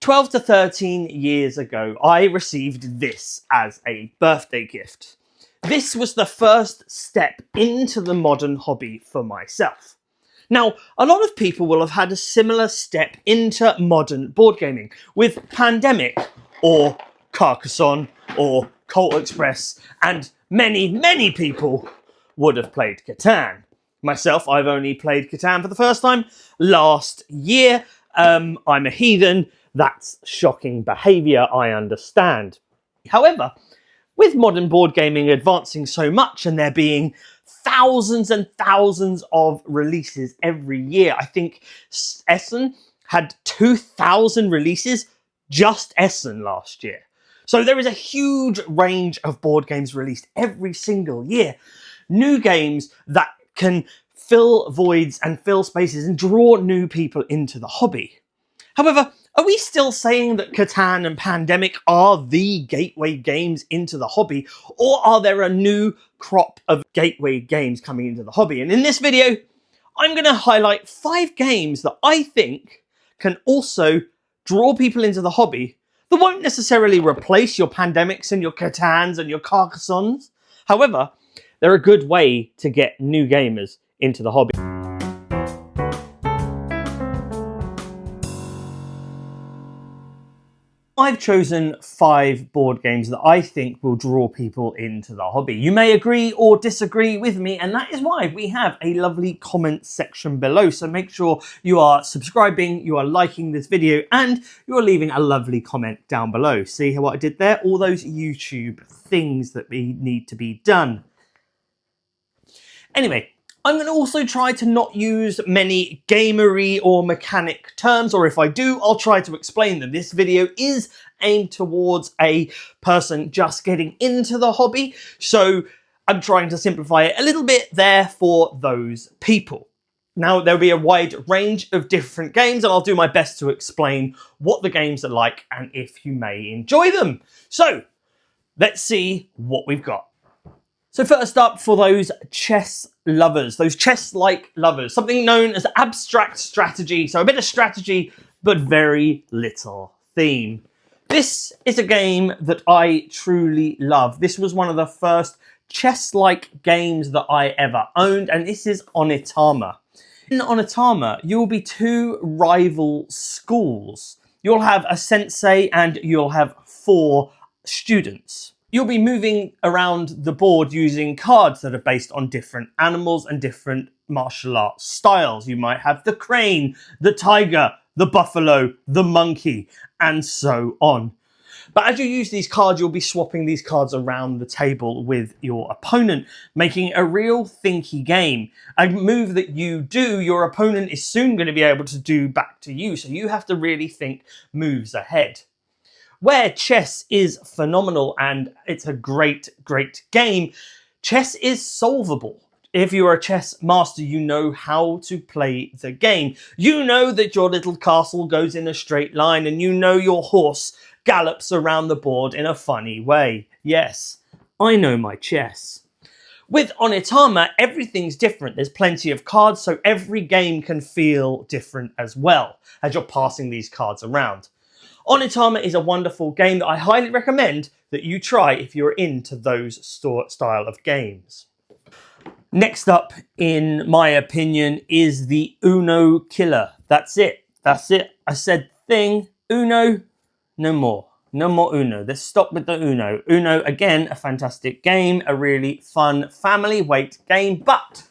12 to 13 years ago, I received this as a birthday gift. This was the first step into the modern hobby for myself. Now, a lot of people will have had a similar step into modern board gaming with Pandemic or Carcassonne or Colt Express, and many people would have played Catan. Myself, I've only played Catan for the first time last year. I'm a heathen. That's shocking behaviour, I understand. However, with modern board gaming advancing so much and there being thousands and thousands of releases every year, I think Essen had 2,000 releases, just Essen last year. So there is a huge range of board games released every single year. New games that can fill voids and fill spaces and draw new people into the hobby. However, are we still saying that Catan and Pandemic are the gateway games into the hobby, or are there a new crop of gateway games coming into the hobby? And in this video, I'm going to highlight 5 games that I think can also draw people into the hobby that won't necessarily replace your Pandemics and your Catans and your Carcassones. However, they're a good way to get new gamers into the hobby. I've chosen 5 board games that I think will draw people into the hobby. You may agree or disagree with me, and that is why we have a lovely comment section below. So make sure you are subscribing, you are liking this video, and you are leaving a lovely comment down below. See what I did there? All those YouTube things that need to be done. Anyway, I'm going to also try to not use many gamery or mechanic terms, or if I do, I'll try to explain them. This video is aimed towards a person just getting into the hobby, so I'm trying to simplify it a little bit there for those people. Now, there'll be a wide range of different games, and I'll do my best to explain what the games are like and if you may enjoy them. So, let's see what we've got. So first up, for those chess lovers, those chess-like lovers, something known as abstract strategy. So a bit of strategy, but very little theme. This is a game that I truly love. This was one of the first chess-like games that I ever owned, and this is Onitama. In Onitama, you'll be 2 rival schools. You'll have a sensei and you'll have 4 students. You'll be moving around the board using cards that are based on different animals and different martial arts styles. You might have the crane, the tiger, the buffalo, the monkey, and so on. But as you use these cards, you'll be swapping these cards around the table with your opponent, making a real thinky game. A move that you do, your opponent is soon going to be able to do back to you, so you have to really think moves ahead. Where chess is phenomenal and it's a great game, chess is solvable. If you're a chess master, you know how to play the game. You know that your little castle goes in a straight line, and you know your horse gallops around the board in a funny way. Yes, I know my chess. With Onitama, everything's different. There's plenty of cards, so every game can feel different as well as you're passing these cards around. Onitama is a wonderful game that I highly recommend that you try if you're into those style of games. Next up, in my opinion, is the Uno killer. That's it. That's it. I said thing. Uno, no more. No more Uno. Let's stop with the Uno. Uno, again, a fantastic game, a really fun family weight game, but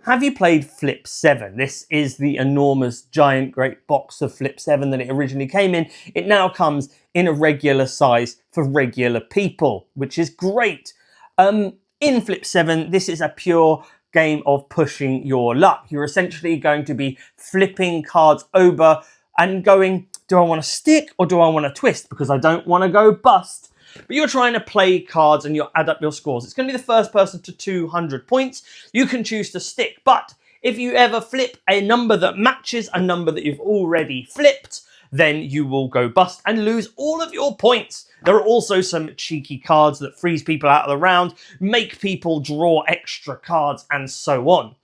have you played Flip 7? This is the enormous, giant, great box of Flip 7 that it originally came in. It now comes in a regular size for regular people, which is great. In Flip 7, this is a pure game of pushing your luck. You're essentially going to be flipping cards over and going, do I want to stick or do I want to twist? Because I don't want to go bust. But you're trying to play cards and you'll add up your scores. It's going to be the first person to 200 points. You can choose to stick, but if you ever flip a number that matches a number that you've already flipped, then you will go bust and lose all of your points. There are also some cheeky cards that freeze people out of the round, make people draw extra cards, and so on.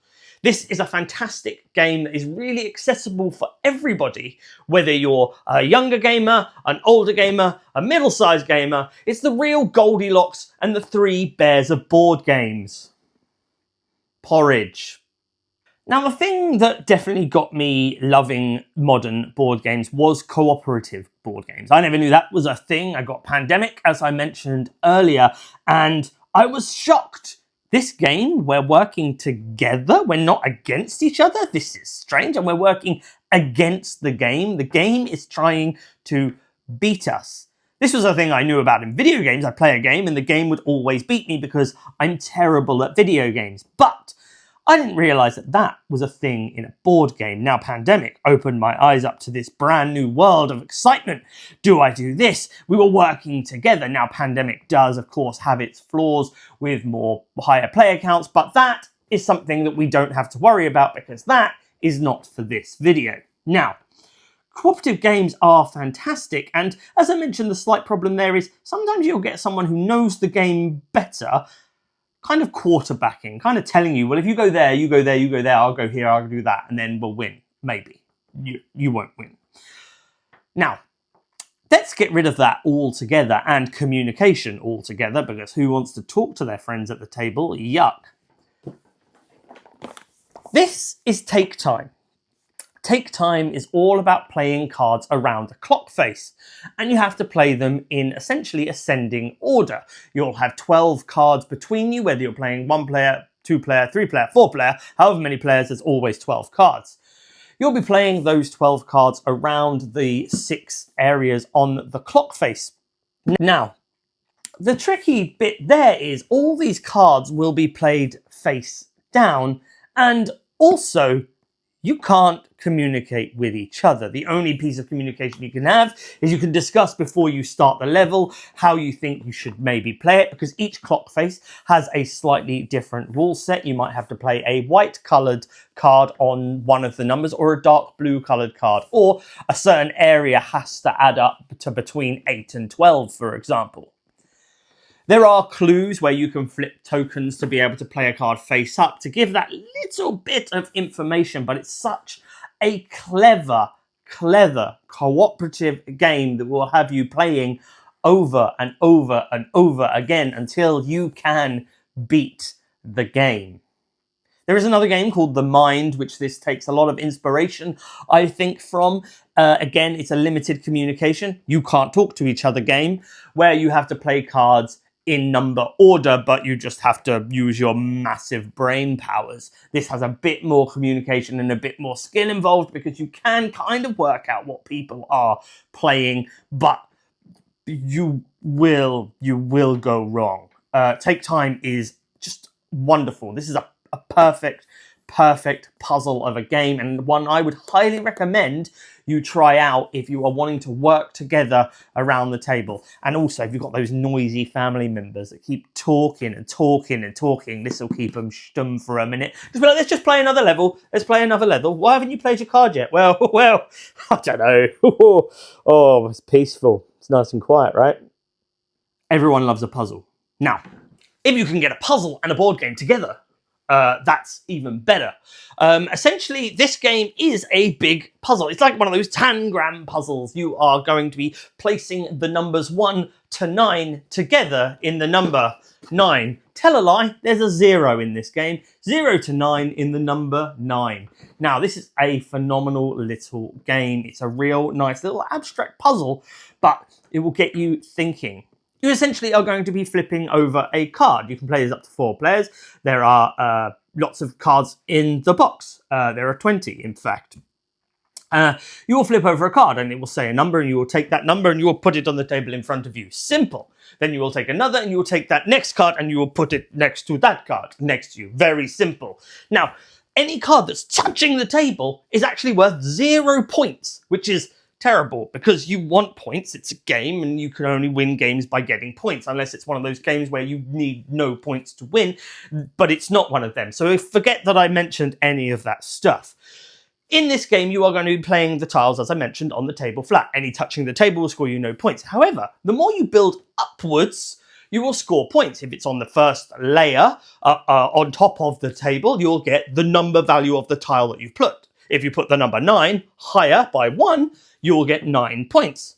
This is a fantastic game that is really accessible for everybody, whether you're a younger gamer, an older gamer, a middle-sized gamer. It's the real Goldilocks and the Three Bears of board games. Porridge. Now, the thing that definitely got me loving modern board games was cooperative board games. I never knew that was a thing. I got Pandemic, as I mentioned earlier, and I was shocked. This game, we're working together. We're not against each other. This is strange, and we're working against the game. The game is trying to beat us. This was a thing I knew about in video games. I'd play a game, and the game would always beat me because I'm terrible at video games. But I didn't realise that that was a thing in a board game. Now, Pandemic opened my eyes up to this brand new world of excitement. Do I do this? We were working together. Now, Pandemic does, of course, have its flaws with more higher player counts, but that is something that we don't have to worry about because that is not for this video. Now, cooperative games are fantastic, and as I mentioned, the slight problem there is sometimes you'll get someone who knows the game better kind of quarterbacking, kind of telling you, well, if you go there, you go there, you go there, I'll go here, I'll do that, and then we'll win. Maybe. You won't win. Now, let's get rid of that altogether and communication altogether, because who wants to talk to their friends at the table? Yuck. This is Take Time. Take Time is all about playing cards around the clock face, and you have to play them in essentially ascending order. You'll have 12 cards between you, whether you're playing 1 player, 2 player, 3 player, 4 player, however many players, there's always 12 cards. You'll be playing those 12 cards around the 6 areas on the clock face. Now, the tricky bit there is all these cards will be played face down, and also you can't communicate with each other. The only piece of communication you can have is you can discuss before you start the level how you think you should maybe play it, because each clock face has a slightly different rule set. You might have to play a white coloured card on one of the numbers or a dark blue coloured card, or a certain area has to add up to between 8 and 12, for example. There are clues where you can flip tokens to be able to play a card face up to give that little bit of information, but it's such a clever cooperative game that will have you playing over and over and over again until you can beat the game. There is another game called The Mind, which this takes a lot of inspiration, I think, from. Again, it's a limited communication, you can't talk to each other game, where you have to play cards in number order, but you just have to use your massive brain powers. This has a bit more communication and a bit more skill involved because you can kind of work out what people are playing, but you will go wrong. Take Time is just wonderful. This is a perfect puzzle of a game, and one I would highly recommend you try out if you are wanting to work together around the table. And also, if you've got those noisy family members that keep talking and talking and talking, this will keep them stum for a minute. Just be like, let's just play another level. Let's play another level. Why haven't you played your card yet? Well, I don't know. Oh, it's peaceful. It's nice and quiet, right? Everyone loves a puzzle. Now, if you can get a puzzle and a board game together, that's even better. Essentially, this game is a big puzzle. It's like one of those tangram puzzles. You are going to be placing the numbers 1 to 9 together in the number 9. Tell a lie, there's a 0 in this game. 0 to 9 in the number 9. Now, this is a phenomenal little game. It's a real nice little abstract puzzle, but it will get you thinking. You essentially are going to be flipping over a card. You can play this up to 4 players. There are lots of cards in the box. There are 20, in fact. You will flip over a card and it will say a number, and you will take that number and you will put it on the table in front of you. Simple. Then you will take another and you will take that next card and you will put it next to that card next to you. Very simple. Now, any card that's touching the table is actually worth 0 points, which is terrible because you want points. It's a game and you can only win games by getting points, unless it's one of those games where you need no points to win, but it's not one of them. So forget that I mentioned any of that stuff. In this game, you are going to be playing the tiles, as I mentioned, on the table flat. Any touching the table will score you no points. However, the more you build upwards, you will score points. If it's on the first layer on top of the table, you'll get the number value of the tile that you've put. If you put the number 9 higher by 1, you'll get 9 points.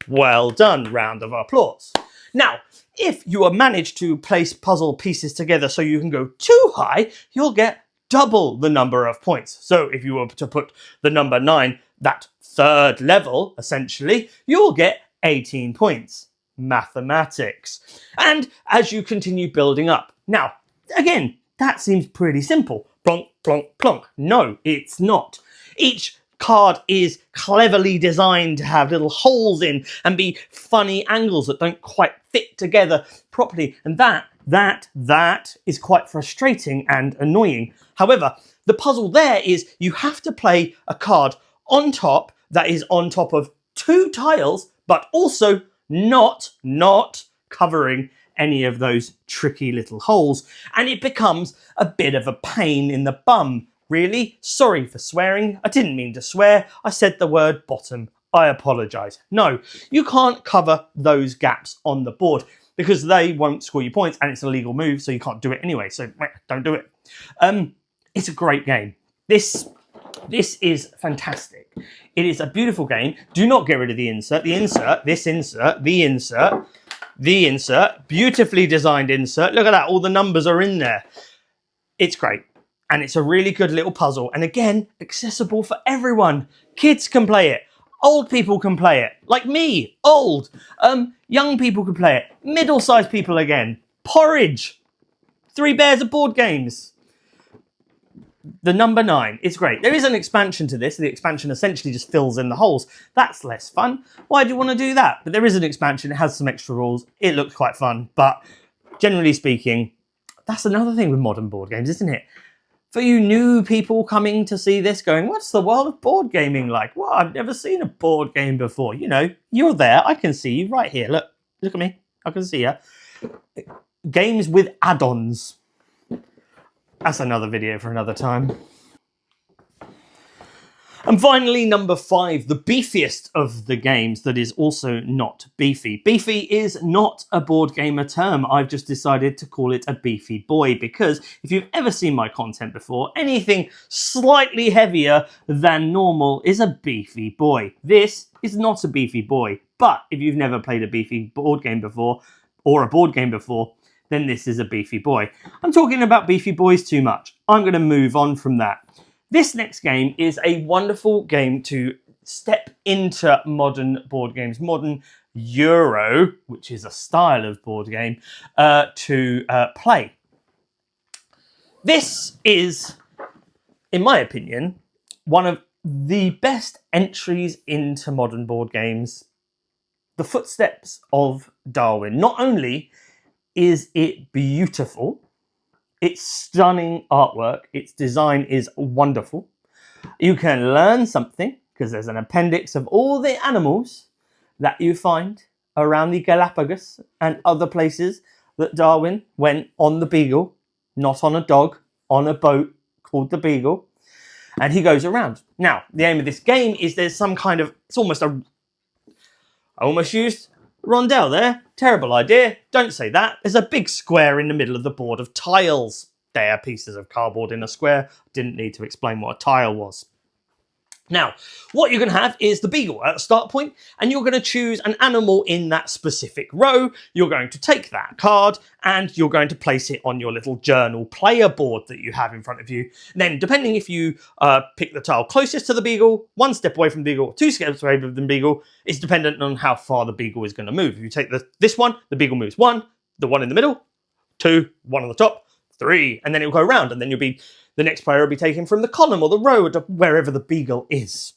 Well done, round of applause. Now, if you manage to place puzzle pieces together so you can go too high, you'll get double the number of points. So if you were to put the number 9, that third level, essentially, you'll get 18 points. Mathematics. And as you continue building up. Now, again, that seems pretty simple. Plonk, plonk, plonk. No, it's not. Each card is cleverly designed to have little holes in and be funny angles that don't quite fit together properly. And that is quite frustrating and annoying. However, the puzzle there is you have to play a card on top that is on top of 2 tiles, but also not covering any of those tricky little holes. And it becomes a bit of a pain in the bum. Really? Sorry for swearing. I didn't mean to swear. I said the word bottom. I apologise. No, you can't cover those gaps on the board because they won't score you points and it's a legal move, so you can't do it anyway. So don't do it. It's a great game. This is fantastic. It is a beautiful game. Do not get rid of the insert. The insert, this insert, the insert, the insert, beautifully designed insert. Look at that. All the numbers are in there. It's great. And it's a really good little puzzle. And again, accessible for everyone. Kids can play it. Old people can play it. Like me, old. Young people can play it. Middle-sized people again. Porridge. 3 Bears of Board Games. The number 9. It's great. There is an expansion to this. The expansion essentially just fills in the holes. That's less fun. Why do you want to do that? But there is an expansion. It has some extra rules. It looks quite fun. But generally speaking, that's another thing with modern board games, isn't it? For you new people coming to see this going, what's the world of board gaming like? Well, I've never seen a board game before. You know, you're there. I can see you right here. Look at me. I can see you. Games with add-ons. That's another video for another time. And finally, number 5, the beefiest of the games that is also not beefy. Beefy is not a board gamer term. I've just decided to call it a beefy boy because if you've ever seen my content before, anything slightly heavier than normal is a beefy boy. This is not a beefy boy, but if you've never played a beefy board game before, or a board game before, then this is a beefy boy. I'm talking about beefy boys too much. I'm going to move on from that. This next game is a wonderful game to step into modern board games, modern Euro, which is a style of board game, to play. This is, in my opinion, one of the best entries into modern board games. The Footsteps of Darwin. Not only is it beautiful, it's stunning artwork, its design is wonderful. You can learn something because there's an appendix of all the animals that you find around the Galapagos and other places that Darwin went on the Beagle, not on a dog, on a boat called the Beagle, and he goes around. Now, the aim of this game is there's some kind of, it's almost a, I almost used rondelle there. Terrible idea. Don't say that. There's a big square in the middle of the board of tiles. They are pieces of cardboard in a square. Didn't need to explain what a tile was. Now, what you're going to have is the Beagle at the start point, and you're going to choose an animal in that specific row. You're going to take that card, and you're going to place it on your little journal player board that you have in front of you. And then, depending if you pick the tile closest to the Beagle, 1 step away from the Beagle, 2 steps away from the Beagle, it's dependent on how far the Beagle is going to move. If you take this one, the Beagle moves 1, the one in the middle, 2, 1 on the top, 3, and then it'll go around, and then you'll be... The next player will be taken from the column or the row to wherever the Beagle is.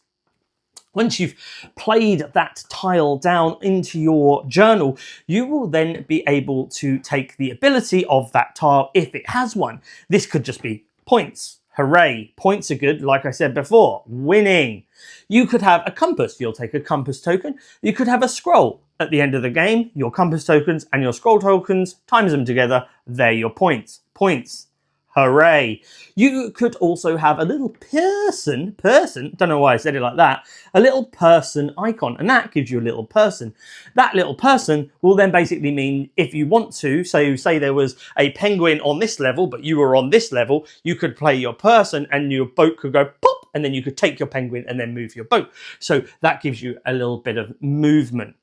Once you've played that tile down into your journal, you will then be able to take the ability of that tile if it has one. This could just be points. Hooray. Points are good, like I said before. Winning. You could have a compass. You'll take a compass token. You could have a scroll. At the end of the game, your compass tokens and your scroll tokens, times them together. They're your points. Points. Hooray. You could also have a little person, don't know why I said it like that, a little person icon, and that gives you a little person. That little person will then basically mean if you want to, so say there was a penguin on this level, but you were on this level, you could play your person and your boat could go pop, and then you could take your penguin and then move your boat. So that gives you a little bit of movement.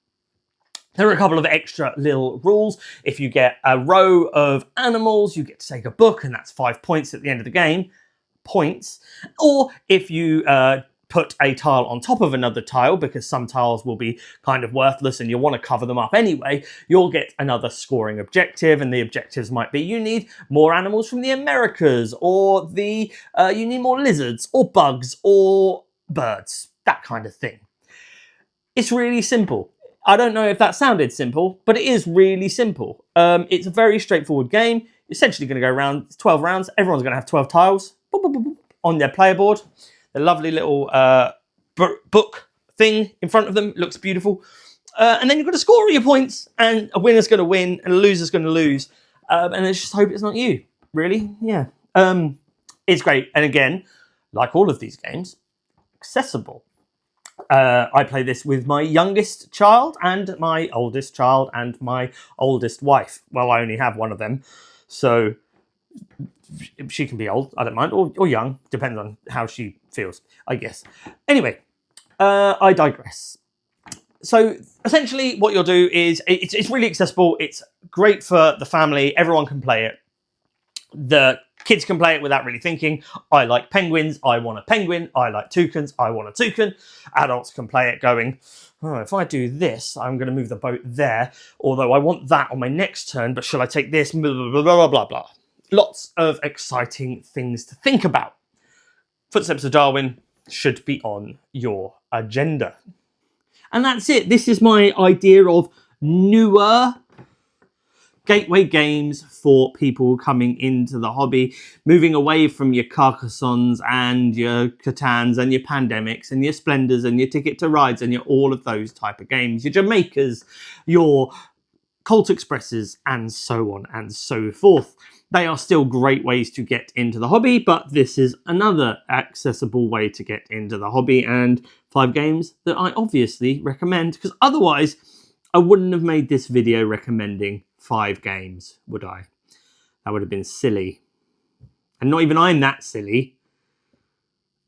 There are a couple of extra little rules. If you get a row of animals, you get to take a book, and that's 5 points at the end of the game. Points. Or if you put a tile on top of another tile, because some tiles will be kind of worthless and you want to cover them up anyway, you'll get another scoring objective, and the objectives might be you need more animals from the Americas, or you need more lizards, or bugs, or birds, that kind of thing. It's really simple. I don't know if that sounded simple, but it is really simple. It's a very straightforward game. You're essentially going to go around 12 rounds. Everyone's going to have 12 tiles on their player board. The lovely little book thing in front of them. It looks beautiful. And then you've got to score all your points, and a winner's going to win and a loser's going to lose. And let's just hope it's not you, really. Yeah. It's great. And again, like all of these games, accessible. I play this with my youngest child and my oldest child and my oldest wife. Well, I only have one of them, so she can be old, I don't mind, or young, depends on how she feels, I guess. Anyway, I digress. So essentially what you'll do is, it's really accessible, it's great for the family, everyone can play it. The kids can play it without really thinking. I like penguins, I want a penguin. I like toucans, I want a toucan. Adults can play it going, oh, if I do this, I'm going to move the boat there, although I want that on my next turn, but shall I take this? Blah, blah, blah, blah, blah. Lots of exciting things to think about. Footsteps of Darwin should be on your agenda. And that's it. This is my idea of newer gateway games for people coming into the hobby, moving away from your Carcassones and your Catans and your Pandemics and your Splendors and your Ticket to Rides and your all of those type of games, your Jamaicas, your Colt Expresses, and so on and so forth. They are still great ways to get into the hobby, but this is another accessible way to get into the hobby, and 5 games that I obviously recommend, because otherwise I wouldn't have made this video recommending 5 games, would I? That would have been silly. And not even I'm that silly.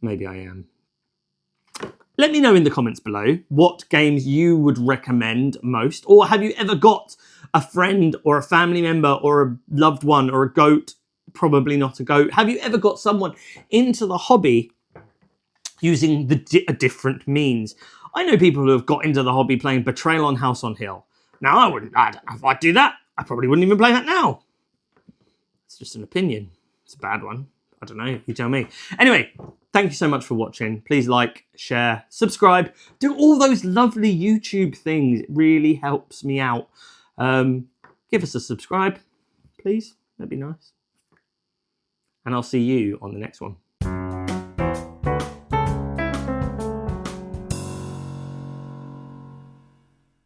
Maybe I am. Let me know in the comments below what games you would recommend most, or have you ever got a friend or a family member or a loved one or a goat, probably not a goat. Have you ever got someone into the hobby using a different means? I know people who have got into the hobby playing Betrayal on House on Hill. Now, if I do that, I probably wouldn't even play that now. It's just an opinion. It's a bad one. I don't know. You tell me. Anyway, thank you so much for watching. Please like, share, subscribe. Do all those lovely YouTube things. It really helps me out. Give us a subscribe, please. That'd be nice. And I'll see you on the next one.